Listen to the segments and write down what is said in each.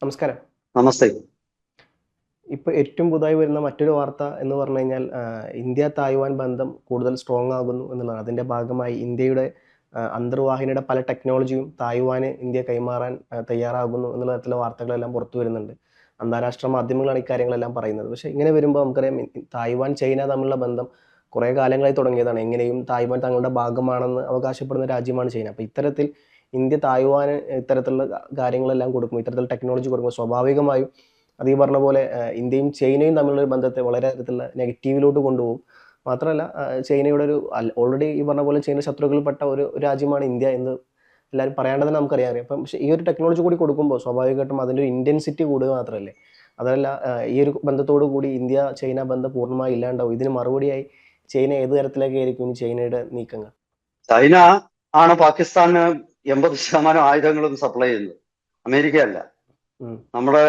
നമസ്കാരം. നമസ്തേ. ഇപ്പൊ ഏറ്റവും പുതുതായി വരുന്ന മറ്റൊരു വാർത്ത എന്ന് പറഞ്ഞു കഴിഞ്ഞാൽ, ഇന്ത്യ തായ്വാൻ ബന്ധം കൂടുതൽ സ്ട്രോങ് ആകുന്നു എന്നുള്ളതാണ്. അതിന്റെ ഭാഗമായി ഇന്ത്യയുടെ അന്തർവാഹിനിയുടെ പല ടെക്നോളജിയും തായ്വാന് ഇന്ത്യ കൈമാറാൻ തയ്യാറാകുന്നു എന്നുള്ള തരത്തിലുള്ള വാർത്തകളെല്ലാം പുറത്തു വരുന്നുണ്ട്. അന്താരാഷ്ട്ര മാധ്യമങ്ങളാണ് ഇക്കാര്യങ്ങളെല്ലാം പറയുന്നത്. പക്ഷേ ഇങ്ങനെ വരുമ്പോൾ നമുക്കറിയാം, തായ്വാൻ, ചൈന തമ്മിലുള്ള ബന്ധം കുറേ കാലങ്ങളായി തുടങ്ങിയതാണ്. എങ്ങനെയും തായ്വാൻ തങ്ങളുടെ ഭാഗമാണെന്ന് അവകാശപ്പെടുന്ന രാജ്യമാണ് ചൈന. അപ്പോൾ ഇത്തരത്തിൽ ഇന്ത്യ തായ്വാന് ഇത്തരത്തിലുള്ള കാര്യങ്ങളെല്ലാം കൊടുക്കുമ്പോൾ, ഇത്തരത്തിലുള്ള ടെക്നോളജി കൊടുക്കുമ്പോൾ സ്വാഭാവികമായും അത് ഈ പറഞ്ഞ പോലെ ഇന്ത്യയും ചൈനയും തമ്മിലുള്ള ഒരു ബന്ധത്തെ വളരെ തരത്തിലുള്ള നെഗറ്റീവിലോട്ട് കൊണ്ടുപോകും. മാത്രമല്ല, ചൈനയുടെ ഒരു ഓൾറെഡി ഈ പറഞ്ഞ പോലെ ചൈന ശത്രുക്കളിൽപ്പെട്ട ഒരു രാജ്യമാണ് ഇന്ത്യ എന്ന് എല്ലാവരും പറയാണ്ടത് നമുക്കറിയാം. അപ്പം പക്ഷേ ഈ ഒരു ടെക്നോളജി കൂടി കൊടുക്കുമ്പോൾ സ്വാഭാവികമായിട്ടും അതിൻ്റെ ഒരു ഇൻറ്റൻസിറ്റി കൂടുക മാത്രമല്ലേ. അതല്ല, ഈ ഒരു ബന്ധത്തോടു കൂടി ഇന്ത്യ ചൈന ബന്ധം പൂർണ്ണമായി ഇല്ലാണ്ടാവും. ഇതിന് മറുപടിയായി ചൈന ഏത് തരത്തിലൊക്കെ ചൈനയുടെ നീക്കങ്ങൾ? ചൈന ആണ് പാകിസ്ഥാന് 80% ആയുധങ്ങളും സപ്ലൈ ചെയ്യുന്നത്, അമേരിക്ക അല്ല. നമ്മുടെ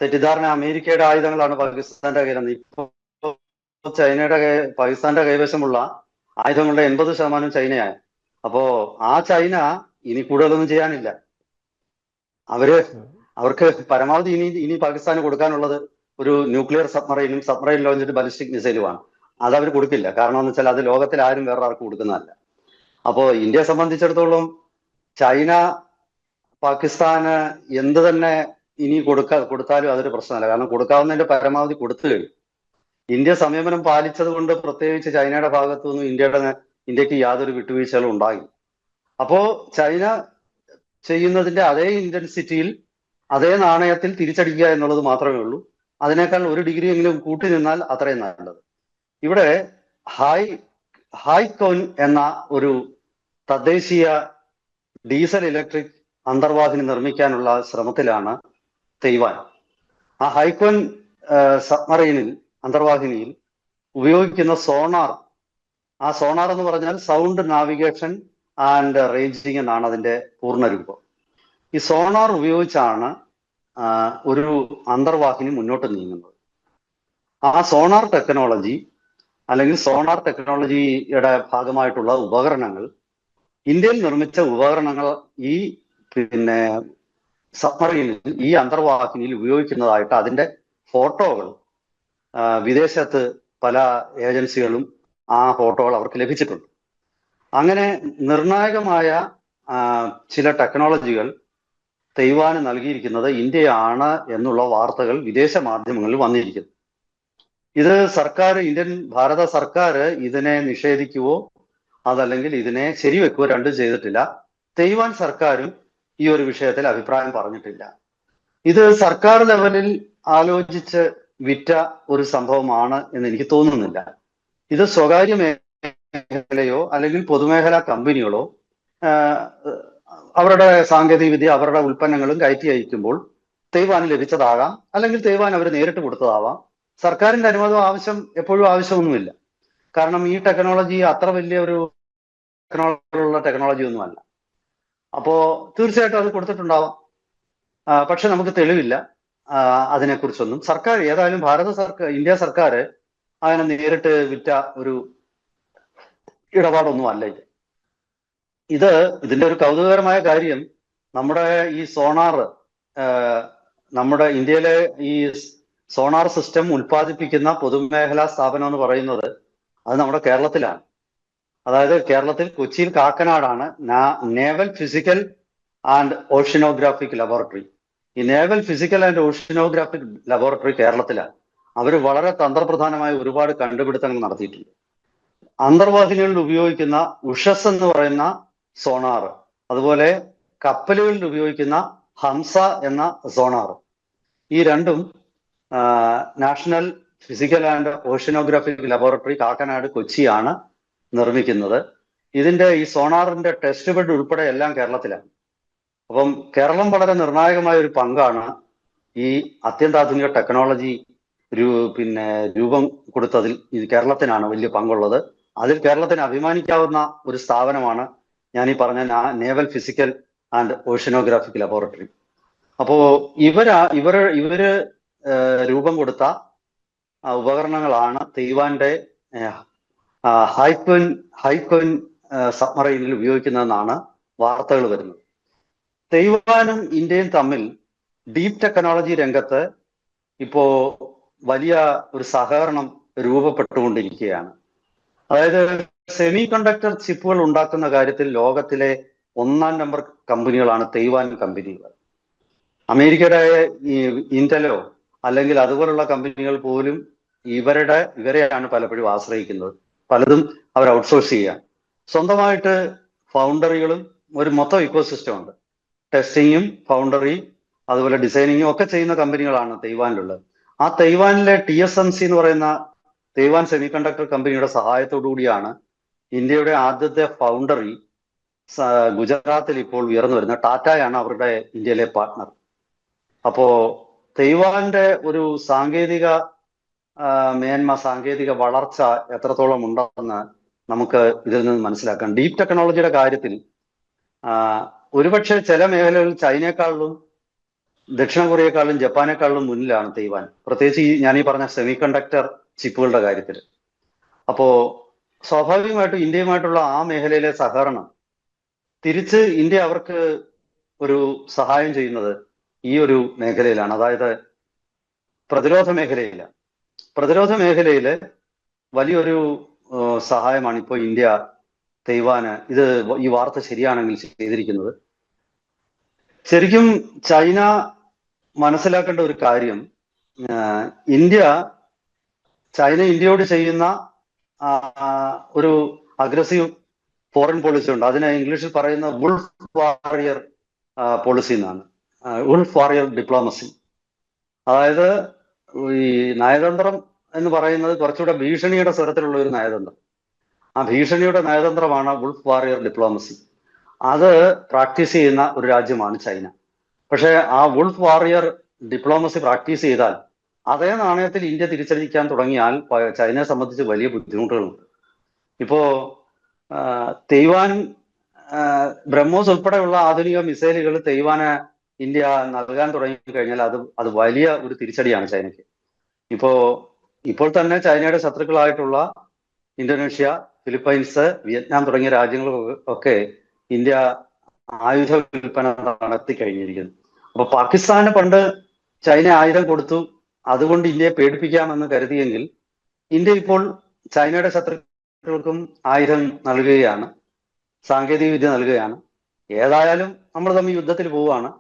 തെറ്റിദ്ധാരണ അമേരിക്കയുടെ ആയുധങ്ങളാണ് പാകിസ്ഥാന്റെ കയ്യിൽ. ഇപ്പൊ പാകിസ്ഥാന്റെ കൈവശമുള്ള ആയുധങ്ങളുടെ 80% ചൈനയായ. അപ്പോ ആ ചൈന ഇനി കൂടുതലൊന്നും ചെയ്യാനില്ല. അവർക്ക് പരമാവധി ഇനി പാകിസ്ഥാന് കൊടുക്കാനുള്ളത് ഒരു ന്യൂക്ലിയർ സബ്മറൈൻ ലോഞ്ചഡ് ബാലിസ്റ്റിക് മിസൈലുമാണ്. അത് അവർ കൊടുക്കില്ല. കാരണം എന്ന് വെച്ചാൽ അത് ലോകത്തിൽ ആരും വേറെ ആർക്ക് കൊടുക്കുന്നതല്ല. അപ്പോ ഇന്ത്യയെ സംബന്ധിച്ചിടത്തോളം ചൈന പാകിസ്ഥാന് എന്ത് തന്നെ ഇനി കൊടുത്താലും അതൊരു പ്രശ്നമല്ല. കാരണം കൊടുക്കാവുന്നതിന്റെ പരമാവധി കൊടുത്തു കഴിഞ്ഞു. ഇന്ത്യ സംയമനം പാലിച്ചത് കൊണ്ട് പ്രത്യേകിച്ച് ചൈനയുടെ ഭാഗത്തു നിന്നും ഇന്ത്യക്ക് യാതൊരു വിട്ടുവീഴ്ചകളും ഉണ്ടായി. അപ്പോ ചൈന ചെയ്യുന്നതിന്റെ അതേ ഇന്റൻസിറ്റിയിൽ, അതേ നാണയത്തിൽ തിരിച്ചടിക്കുക എന്നുള്ളത് മാത്രമേ ഉള്ളൂ. അതിനേക്കാൾ ഒരു ഡിഗ്രി എങ്കിലും കൂട്ടി നിന്നാൽ അത്രയും നല്ലത്. ഇവിടെ ഹൈക്കോൻ എന്ന ഒരു തദ്ദേശീയ ഡീസൽ ഇലക്ട്രിക് അന്തർവാഹിനി നിർമ്മിക്കാനുള്ള ശ്രമത്തിലാണ് തൈവാൻ. ആ ഹൈക്കോൻ സബ്മറൈനിൽ, അന്തർവാഹിനിയിൽ ഉപയോഗിക്കുന്ന സോണാർ, ആ സോണാർ എന്ന് പറഞ്ഞാൽ സൗണ്ട് നാവിഗേഷൻ ആൻഡ് റേഞ്ചിങ് എന്നാണ് അതിന്റെ പൂർണ്ണരൂപം. ഈ സോണാർ ഉപയോഗിച്ചാണ് ഒരു അന്തർവാഹിനി മുന്നോട്ട് നീങ്ങുന്നത്. ആ സോണാർ ടെക്നോളജി അല്ലെങ്കിൽ സോണാർ ടെക്നോളജിയുടെ ഭാഗമായിട്ടുള്ള ഉപകരണങ്ങൾ, ഇന്ത്യയിൽ നിർമ്മിച്ച ഉപകരണങ്ങൾ ഈ സബ്മറീനിൽ, ഈ അന്തർവാഹിനിയിൽ ഉപയോഗിക്കുന്നതായിട്ട് അതിന്റെ ഫോട്ടോകൾ വിദേശത്ത് പല ഏജൻസികളും ആ ഫോട്ടോകൾ അവർക്ക് ലഭിച്ചിട്ടുണ്ട്. അങ്ങനെ നിർണായകമായ ചില ടെക്നോളജികൾ തൈവാന് നൽകിയിരിക്കുന്നത് ഇന്ത്യയാണ് എന്നുള്ള വാർത്തകൾ വിദേശ മാധ്യമങ്ങളിൽ വന്നിരിക്കുന്നു. ഇത് ഭാരത സർക്കാർ ഇതിനെ നിഷേധിക്കുകയോ അതല്ലെങ്കിൽ ഇതിനെ ശരിവെക്കുകയോ രണ്ടും ചെയ്തിട്ടില്ല. തൈവാൻ സർക്കാരും ഈ ഒരു വിഷയത്തിൽ അഭിപ്രായം പറഞ്ഞിട്ടില്ല. ഇത് സർക്കാർ ലെവലിൽ ആലോചിച്ച് വിറ്റ ഒരു സംഭവമാണ് എന്ന് എനിക്ക് തോന്നുന്നില്ല. ഇത് സ്വകാര്യ മേഖലയോ അല്ലെങ്കിൽ പൊതുമേഖലാ കമ്പനികളോ അവരുടെ സാങ്കേതിക വിദ്യ, അവരുടെ ഉൽപ്പന്നങ്ങളും കയറ്റി അയക്കുമ്പോൾ തൈവാന് ലഭിച്ചതാകാം, അല്ലെങ്കിൽ തൈവാൻ അവർ നേരിട്ട് കൊടുത്തതാവാം. സർക്കാരിന്റെ അനുവാദം എപ്പോഴും ആവശ്യമൊന്നുമില്ല. കാരണം ഈ ടെക്നോളജി അത്ര വലിയ ഒരു ടെക്നോളജി ഒന്നുമല്ല. അപ്പോ തീർച്ചയായിട്ടും അത് കൊടുത്തിട്ടുണ്ടാവാം. പക്ഷെ നമുക്ക് തെളിവില്ല അതിനെക്കുറിച്ചൊന്നും. ഏതായാലും ഇന്ത്യ സർക്കാർ അങ്ങനെ നേരിട്ട് വിറ്റ ഒരു ഇടപാടൊന്നും അല്ല ഇത്. ഇതിന്റെ ഒരു കൗതുകകരമായ കാര്യം, നമ്മുടെ ഈ സോണാർ, നമ്മുടെ ഇന്ത്യയിലെ ഈ സോണാർ സിസ്റ്റം ഉൽപ്പാദിപ്പിക്കുന്ന പൊതുമേഖലാ സ്ഥാപനം എന്ന് പറയുന്നത് അത് നമ്മുടെ കേരളത്തിലാണ്. അതായത് കേരളത്തിൽ കൊച്ചിയിൽ കാക്കനാടാണ് naval physical and oceanographic laboratory. ഈ naval physical and oceanographic laboratory കേരളത്തിലാണ്. അവർ വളരെ തന്ത്രപ്രധാനമായ ഒരുപാട് കണ്ടുപിടുത്തങ്ങൾ നടത്തിയിട്ടുണ്ട്. അന്തർവാഹിനികളിൽ ഉപയോഗിക്കുന്ന ഉഷസ് എന്ന് പറയുന്ന സോണാർ, അതുപോലെ കപ്പലുകളിൽ ഉപയോഗിക്കുന്ന ഹംസ എന്ന സോണാർ, ഈ രണ്ടും national physical and oceanographic laboratory Kakkanad, കൊച്ചിയാണ് നിർമ്മിക്കുന്നത്. ഇതിന്റെ ഈ സോണാറിന്റെ ടെസ്റ്റ് ബെഡ് ഉൾപ്പെടെ എല്ലാം കേരളത്തിലാണ്. അപ്പം കേരളം വളരെ നിർണായകമായ ഒരു പങ്കാണ് ഈ അത്യന്താധുനിക ടെക്നോളജി രൂപം കൊടുത്തതിൽ. ഇത് കേരളത്തിനാണ് വലിയ പങ്കുള്ളത്. അതിൽ കേരളത്തിന് അഭിമാനിക്കാവുന്ന ഒരു സ്ഥാപനമാണ് ഞാൻ ഈ പറഞ്ഞ naval physical and oceanographic laboratory. അപ്പോ ഇവര് രൂപം കൊടുത്ത ഉപകരണങ്ങളാണ് തൈവാന്റെ ഹൈക്കോൻ സബ്മറൈനിൽ ഉപയോഗിക്കുന്നതെന്നാണ് വാർത്തകൾ വരുന്നത്. തൈവാനും ഇന്ത്യയും തമ്മിൽ ഡീപ് ടെക്നോളജി രംഗത്ത് ഇപ്പോ വലിയ ഒരു സഹകരണം രൂപപ്പെട്ടുകൊണ്ടിരിക്കുകയാണ്. അതായത് സെമി കണ്ടക്ടർ ചിപ്പുകൾ ഉണ്ടാക്കുന്ന കാര്യത്തിൽ ലോകത്തിലെ ഒന്നാം നമ്പർ കമ്പനികളാണ് തൈവാൻ കമ്പനികൾ. അമേരിക്കയുടെ ഈ ഇന്റലോ അല്ലെങ്കിൽ അതുപോലുള്ള കമ്പനികൾ പോലും ഇവരെയാണ് പലപ്പോഴും ആശ്രയിക്കുന്നത്. പലതും അവർ ഔട്ട്സോഴ്സ് ചെയ്യാൻ. സ്വന്തമായിട്ട് ഫൗണ്ടറികളും ഒരു മൊത്തം ഇക്കോസിസ്റ്റം ഉണ്ട്. ടെസ്റ്റിങ്ങും ഫൗണ്ടറി അതുപോലെ ഡിസൈനിങ്ങും ഒക്കെ ചെയ്യുന്ന കമ്പനികളാണ് തൈവാനിലുള്ളത്. ആ തൈവാനിലെ TSMC എന്ന് പറയുന്ന തൈവാൻ സെമി കണ്ടക്ടർ കമ്പനിയുടെ സഹായത്തോടു കൂടിയാണ് ഇന്ത്യയുടെ ആദ്യത്തെ ഫൗണ്ടറി ഗുജറാത്തിൽ ഇപ്പോൾ ഉയർന്നു വരുന്നത്. ടാറ്റയാണ് അവരുടെ ഇന്ത്യയിലെ പാർട്ട്ണർ. അപ്പോ തൈവാന്റെ ഒരു സാങ്കേതിക മേന്മ, സാങ്കേതിക വളർച്ച എത്രത്തോളം ഉണ്ടെന്ന് നമുക്ക് ഇതിൽ നിന്ന് മനസ്സിലാക്കാം. ഡീപ് ടെക്നോളജിയുടെ കാര്യത്തിൽ ഒരുപക്ഷെ ചില മേഖലകളിൽ ചൈനയെക്കാളിലും ദക്ഷിണ കൊറിയയെക്കാളിലും ജപ്പാനേക്കാളിലും മുന്നിലാണ് തൈവാൻ, പ്രത്യേകിച്ച് ഞാൻ ഈ പറഞ്ഞ സെമി കണ്ടക്ടർ ചിപ്പുകളുടെ കാര്യത്തിൽ. അപ്പോ സ്വാഭാവികമായിട്ടും ഇന്ത്യയുമായിട്ടുള്ള ആ മേഖലയിലെ സഹകരണം തിരിച്ച് ഇന്ത്യ അവർക്ക് ഒരു സഹായം ചെയ്യുന്നത് ഈ ഒരു മേഖലയിലാണ്. അതായത് പ്രതിരോധ മേഖലയിലാണ്. പ്രതിരോധ മേഖലയിൽ വലിയൊരു സഹായമാണ് ഇപ്പോൾ ഇന്ത്യ തൈവാന്, ഈ വാർത്ത ശരിയാണെങ്കിൽ, ചെയ്തിരിക്കുന്നത്. ശരിക്കും ചൈന മനസ്സിലാക്കേണ്ട ഒരു കാര്യം, ചൈന ഇന്ത്യയോട് ചെയ്യുന്ന ഒരു അഗ്രസീവ് ഫോറിൻ പോളിസി ഉണ്ട്. അതിനെ ഇംഗ്ലീഷിൽ പറയുന്ന വുൾഫ് വാറിയർ പോളിസി എന്നാണ്, വുൾഫ് വാറിയർ ഡിപ്ലോമസി. അതായത് ഈ നയതന്ത്രം എന്ന് പറയുന്നത് കുറച്ചുകൂടെ ഭീഷണിയുടെ സ്വരത്തിലുള്ള ഒരു നയതന്ത്രം. ആ ഭീഷണിയുടെ നയതന്ത്രമാണ് വുൾഫ് വാറിയർ ഡിപ്ലോമസി. അത് പ്രാക്ടീസ് ചെയ്യുന്ന ഒരു രാജ്യമാണ് ചൈന. പക്ഷേ ആ വുൾഫ് വാറിയർ ഡിപ്ലോമസി പ്രാക്ടീസ് ചെയ്താൽ അതേ നാണയത്തിൽ ഇന്ത്യ തിരിച്ചടിക്കാൻ തുടങ്ങിയാൽ ചൈനയെ സംബന്ധിച്ച് വലിയ ബുദ്ധിമുട്ടുകളുണ്ട്. ഇപ്പോ തൈവാൻ ബ്രഹ്മോസ് ഉൾപ്പെടെയുള്ള ആധുനിക മിസൈലുകൾ തൈവാന് ഇന്ത്യ നൽകാൻ തുടങ്ങി കഴിഞ്ഞാൽ അത് വലിയ ഒരു തിരിച്ചടിയാണ് ചൈനയ്ക്ക്. ഇപ്പോൾ തന്നെ ചൈനയുടെ ശത്രുക്കളായിട്ടുള്ള ഇന്തോനേഷ്യ, ഫിലിപ്പൈൻസ്, വിയറ്റ്നാം തുടങ്ങിയ രാജ്യങ്ങളൊക്കെ ഇന്ത്യ ആയുധ വിൽപ്പന നടത്തി കഴിഞ്ഞിരിക്കുന്നു. അപ്പൊ പാകിസ്ഥാന് പണ്ട് ചൈന ആയുധം കൊടുത്തു, അതുകൊണ്ട് ഇന്ത്യയെ പേടിപ്പിക്കാമെന്ന് കരുതിയെങ്കിൽ ഇന്ത്യ ഇപ്പോൾ ചൈനയുടെ ശത്രുക്കൾക്കും ആയുധം നൽകുകയാണ്, സാങ്കേതിക വിദ്യ നൽകുകയാണ്. ഏതായാലും നമ്മൾ തമ്മിൽ യുദ്ധത്തിൽ പോവുകയാണ്.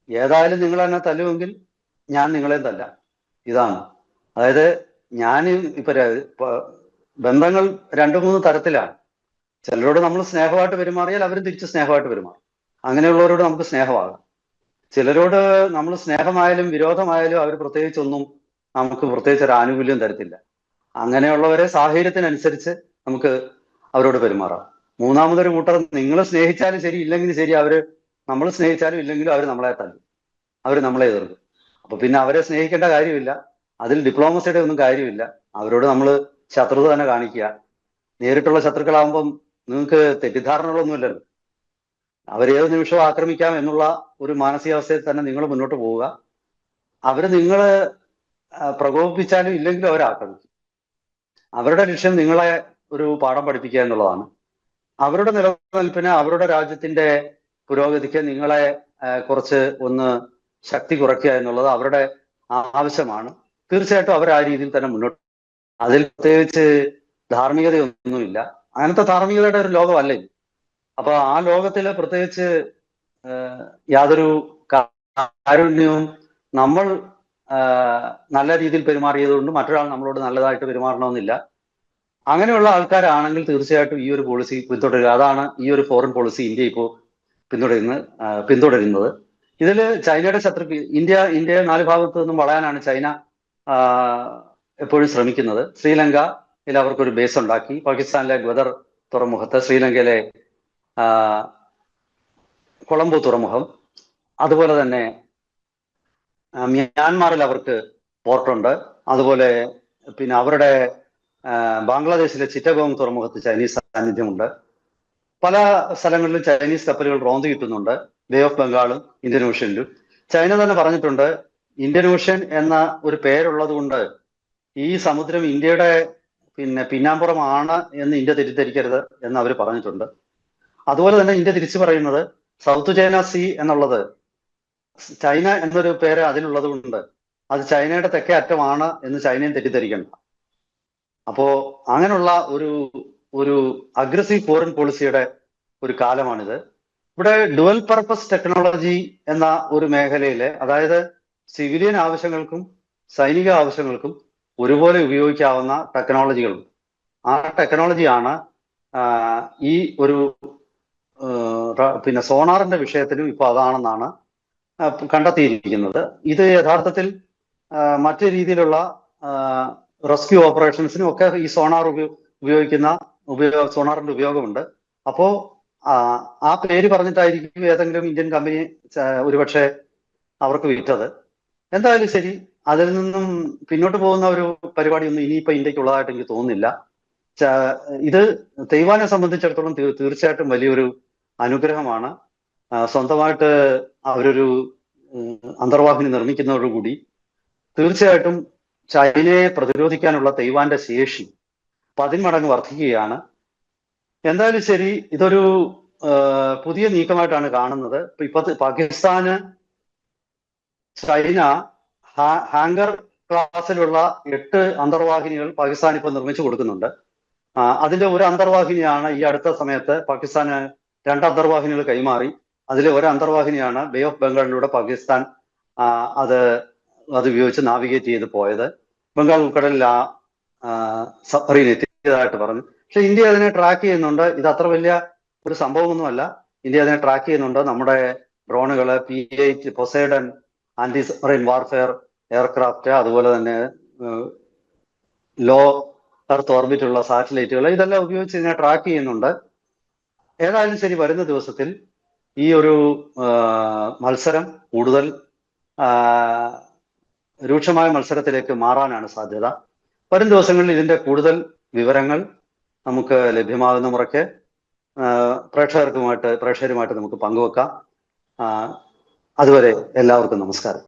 ഏതായാലും നിങ്ങൾ എന്നെ തല്ലുമെങ്കിൽ ഞാൻ നിങ്ങളെ തല്ലാം. ഇതാണ്. അതായത് ബന്ധങ്ങൾ 2-3 തരത്തിലാണ്. ചിലരോട് നമ്മൾ സ്നേഹമായിട്ട് പെരുമാറിയാൽ അവരും തിരിച്ച് സ്നേഹമായിട്ട് പെരുമാറും. അങ്ങനെയുള്ളവരോട് നമുക്ക് സ്നേഹമാകാം. ചിലരോട് നമ്മൾ സ്നേഹമായാലും വിരോധമായാലും അവർ നമുക്ക് പ്രത്യേകിച്ച് ഒരു ആനുകൂല്യം തരത്തില്ല. അങ്ങനെയുള്ളവരെ സാഹചര്യത്തിനനുസരിച്ച് നമുക്ക് അവരോട് പെരുമാറാം. മൂന്നാമതൊരു കൂട്ടർ നിങ്ങൾ സ്നേഹിച്ചാലും ശരി, ഇല്ലെങ്കിലും ശരി, നമ്മൾ സ്നേഹിച്ചാലും ഇല്ലെങ്കിലും അവർ നമ്മളെ തല്ലും, അവർ നമ്മളെ എതിർക്കും. അപ്പൊ പിന്നെ അവരെ സ്നേഹിക്കേണ്ട കാര്യമില്ല, അതിൽ ഡിപ്ലോമസിയുടെ ഒന്നും കാര്യമില്ല. അവരോട് നമ്മൾ ശത്രുത തന്നെ കാണിക്കുക. നേരിട്ടുള്ള ശത്രുക്കളാകുമ്പം നിങ്ങൾക്ക് തെറ്റിദ്ധാരണകളൊന്നുമില്ലല്ലോ. അവരേത് നിമിഷവും ആക്രമിക്കാം എന്നുള്ള ഒരു മാനസികാവസ്ഥയിൽ തന്നെ നിങ്ങൾ മുന്നോട്ട് പോവുക. അവര് നിങ്ങള് പ്രകോപിപ്പിച്ചാലും ഇല്ലെങ്കിലും അവർ ആക്രമിക്കും. അവരുടെ ലക്ഷ്യം നിങ്ങളെ ഒരു പാഠം പഠിപ്പിക്കുക എന്നുള്ളതാണ്. അവരുടെ നിലനിൽപ്പിന്, അവരുടെ രാജ്യത്തിന്റെ പുരോഗതിക്ക് നിങ്ങളെ കുറച്ച് ഒന്ന് ശക്തി കുറയ്ക്കുക എന്നുള്ളത് അവരുടെ ആവശ്യമാണ്. തീർച്ചയായിട്ടും അവർ ആ രീതിയിൽ തന്നെ മുന്നോട്ട്. അതിൽ പ്രത്യേകിച്ച് ധാർമ്മികതയൊന്നുമില്ല. അങ്ങനത്തെ ധാർമ്മികതയുടെ ഒരു ലോകമല്ല ഇത്. അപ്പൊ ആ ലോകത്തില് പ്രത്യേകിച്ച് യാതൊരു കാരുണ്യവും, നമ്മൾ നല്ല രീതിയിൽ പെരുമാറിയത് കൊണ്ട് മറ്റൊരാൾ നമ്മളോട് നല്ലതായിട്ട് പെരുമാറണമെന്നില്ല. അങ്ങനെയുള്ള ആൾക്കാരാണെങ്കിൽ തീർച്ചയായിട്ടും ഈ ഒരു പോളിസി പിന്തുടരുക. അതാണ് ഈ ഒരു ഫോറിൻ പോളിസി ഇന്ത്യ ഇപ്പോൾ പിന്തുടരുന്നത്. ഇതിൽ ചൈനയുടെ ഇന്ത്യയെ 4 ഭാഗത്തു നിന്നും വളയാനാണ് ചൈന എപ്പോഴും ശ്രമിക്കുന്നത്. ശ്രീലങ്കയിൽ അവർക്കൊരു ബേസ് ഉണ്ടാക്കി, പാകിസ്ഥാനിലെ ഗ്വദർ തുറമുഖത്ത്, ശ്രീലങ്കയിലെ കൊളംബോ തുറമുഖം, അതുപോലെ തന്നെ മ്യാൻമാറിൽ അവർക്ക് പോർട്ടുണ്ട്. അതുപോലെ പിന്നെ അവരുടെ ബംഗ്ലാദേശിലെ ചിറ്റഗോങ് തുറമുഖത്ത് ചൈനീസ് സാന്നിധ്യമുണ്ട്. പല സ്ഥലങ്ങളിലും ചൈനീസ് കപ്പലുകൾ റോന്ത് കിട്ടുന്നുണ്ട്, ബേ ഓഫ് ബംഗാളും ഇന്ത്യൻ ഓഷ്യനിലും. ചൈന തന്നെ പറഞ്ഞിട്ടുണ്ട്, ഇന്ത്യൻ ഓഷ്യൻ എന്ന ഒരു പേരുള്ളത് കൊണ്ട് ഈ സമുദ്രം ഇന്ത്യയുടെ പിന്നാമ്പുറമാണ് എന്ന് ഇന്ത്യ തെറ്റിദ്ധരിക്കരുത് എന്ന് അവർ പറഞ്ഞിട്ടുണ്ട്. അതുപോലെ തന്നെ ഇന്ത്യ തിരിച്ചു പറയുന്നത് സൗത്ത് ചൈന സീ എന്നുള്ളത് ചൈന എന്നൊരു പേര് അതിലുള്ളത് കൊണ്ട് അത് ചൈനയുടെ തെക്കേ അറ്റമാണ് എന്ന് ചൈനയും തെറ്റിദ്ധരിക്കണം. അപ്പോ അങ്ങനെയുള്ള ഒരു അഗ്രസീവ് ഫോറിൻ പോളിസിയുടെ ഒരു കാലമാണിത്. ഇവിടെ ഡുവൽ പർപ്പസ് ടെക്നോളജി എന്ന ഒരു മേഖലയിലെ, അതായത് സിവിലിയൻ ആവശ്യങ്ങൾക്കും സൈനിക ആവശ്യങ്ങൾക്കും ഒരുപോലെ ഉപയോഗിക്കാവുന്ന ടെക്നോളജികൾ, ആ ടെക്നോളജിയാണ് ഈ ഒരു പിന്നെ സോണാറിന്റെ വിഷയത്തിലും ഇപ്പൊ അതാണെന്നാണ് കണ്ടെത്തിയിരിക്കുന്നത്. ഇത് യഥാർത്ഥത്തിൽ മറ്റു രീതിയിലുള്ള റെസ്ക്യൂ ഓപ്പറേഷൻസിനും ഒക്കെ ഈ സോണാർ സോണാറിന്റെ ഉപയോഗമുണ്ട്. അപ്പോ ആ പേര് പറഞ്ഞിട്ടായിരിക്കും ഏതെങ്കിലും ഇന്ത്യൻ കമ്പനി ഒരുപക്ഷെ അവർക്ക് വിറ്റത്. എന്തായാലും ശരി, അതിൽ നിന്നും പിന്നോട്ട് പോകുന്ന ഒരു പരിപാടിയൊന്നും ഇനിയിപ്പോ ഇന്ത്യക്കുള്ളതായിട്ട് എനിക്ക് തോന്നുന്നില്ല. ഇത് തൈവാനെ സംബന്ധിച്ചിടത്തോളം തീർച്ചയായിട്ടും വലിയൊരു അനുഗ്രഹമാണ്. സ്വന്തമായിട്ട് അവരൊരു അന്തർവാഹിനി നിർമ്മിക്കുന്നതോടുകൂടി തീർച്ചയായിട്ടും ചൈനയെ പ്രതിരോധിക്കാനുള്ള തൈവാന്റെ ശേഷി 10 മടങ്ങ് വർദ്ധിക്കുകയാണ്. എന്തായാലും ശരി, ഇതൊരു പുതിയ നീക്കമായിട്ടാണ് കാണുന്നത്. ഇപ്പൊ പാകിസ്ഥാന് ചൈന ഹാങ്കർ ക്ലാസ്സിലുള്ള 8 അന്തർവാഹിനികൾ പാകിസ്ഥാൻ ഇപ്പൊ നിർമ്മിച്ചു കൊടുക്കുന്നുണ്ട്. അതിന്റെ ഒരു അന്തർവാഹിനിയാണ് ഈ അടുത്ത സമയത്ത് പാകിസ്ഥാന് 2 അന്തർവാഹിനികൾ കൈമാറി. അതിലെ ഒരു അന്തർവാഹിനിയാണ് ബേ ഓഫ് ബംഗാളിലൂടെ പാകിസ്ഥാൻ അത് ഉപയോഗിച്ച് നാവിഗേറ്റ് ചെയ്ത് പോയത്. ബംഗാൾ ഉൾക്കടലിൽ സബ്മറീൻ എത്തിയതായിട്ട് പറഞ്ഞു. പക്ഷെ ഇന്ത്യ അതിനെ ട്രാക്ക് ചെയ്യുന്നുണ്ട്. ഇത് അത്ര വലിയ ഒരു സംഭവമൊന്നുമല്ല. ഇന്ത്യ അതിനെ ട്രാക്ക് ചെയ്യുന്നുണ്ട്. നമ്മുടെ ഡ്രോണുകള്, P-8 Poseidon anti submarine warfare aircraft, അതുപോലെ തന്നെ ലോ എർത്ത് ഓർബിറ്റുള്ള സാറ്റലൈറ്റുകൾ, ഇതെല്ലാം ഉപയോഗിച്ച് ഇതിനെ ട്രാക്ക് ചെയ്യുന്നുണ്ട്. ഏതായാലും ശരി, വരുന്ന ദിവസത്തിൽ ഈ ഒരു മത്സരം കൂടുതൽ രൂക്ഷമായ മത്സരത്തിലേക്ക് മാറാനാണ് സാധ്യത. വരും ദിവസങ്ങളിൽ ഇതിന്റെ കൂടുതൽ വിവരങ്ങൾ നമുക്ക് ലഭ്യമാകുന്ന മുറയ്ക്ക് പ്രേക്ഷകരുമായിട്ട് നമുക്ക് പങ്കുവെക്കാം. അതുവരെ എല്ലാവർക്കും നമസ്കാരം.